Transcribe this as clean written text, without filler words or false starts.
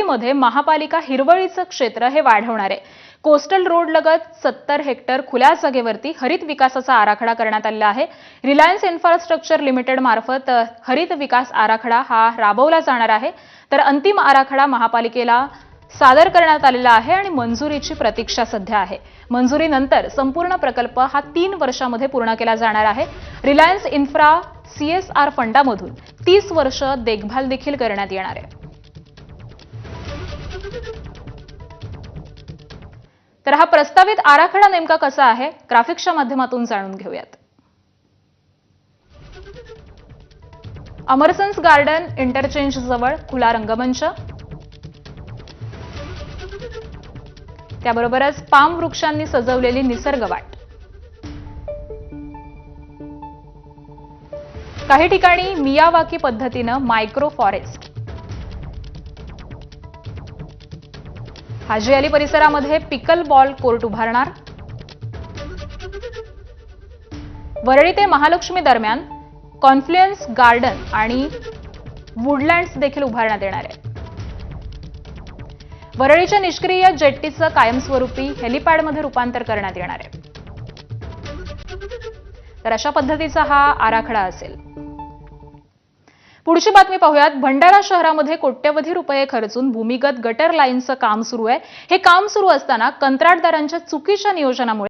वरळीमध्ये महापालिका हिरवळीचं क्षेत्र हे वाढवणार आहे। कोस्टल रोड लगत 70 हेक्टर खुल्या जागेवरती हरित विकासाचा आराखडा करण्यात आलेला आहे। रिलायन्स इन्फ्रास्ट्रक्चर लिमिटेड मार्फत हरित विकास आराखडा हा राबवला जाणार आहे। तर अंतिम आराखडा महापालिकेला सादर करण्यात आलेला आहे आणि मंजुरीची प्रतीक्षा सध्या आहे। मंजुरीनंतर संपूर्ण प्रकल्प हा 3 वर्षांमध्ये पूर्ण केला जाणार आहे। रिलायन्स इन्फ्रा CSR फंडामधून 30 वर्ष देखभाल देखील करण्यात येणार आहे। तर हा प्रस्तावित आराखडा नेमका कसा आहे ग्राफिक्सच्या माध्यमातून जाणून घेऊयात। अमरसन्स गार्डन इंटरचेंज जवळ खुला रंगमंच, त्याबरोबरच पाम वृक्षांनी सजवलेली निसर्ग वाट, काही ठिकाणी मियावाकी पद्धतीने मायक्रो फॉरेस्ट, हाजी अली परिसरामध्ये पिकल बॉल कोर्ट उभारणार, वरळी ते महालक्ष्मी दरम्यान कॉन्फ्लुएन्स गार्डन आणि वुडलँड्स देखील उभारण्यात येणार आहे। वरळीच्या निष्क्रिय जेट्टीचं कायमस्वरूपी हेलिपॅडमध्ये रूपांतर करण्यात येणार आहे। तर अशा पद्धतीचा हा आराखडा असेल। पुढची बातमी पाहूयात। भंडारा शहरामध्ये कोट्यवधी रुपये खर्चून भूमिगत गटर लाईनचं काम सुरू आहे। हे काम सुरू असताना कंत्राटदारांच्या चुकीच्या नियोजनामुळे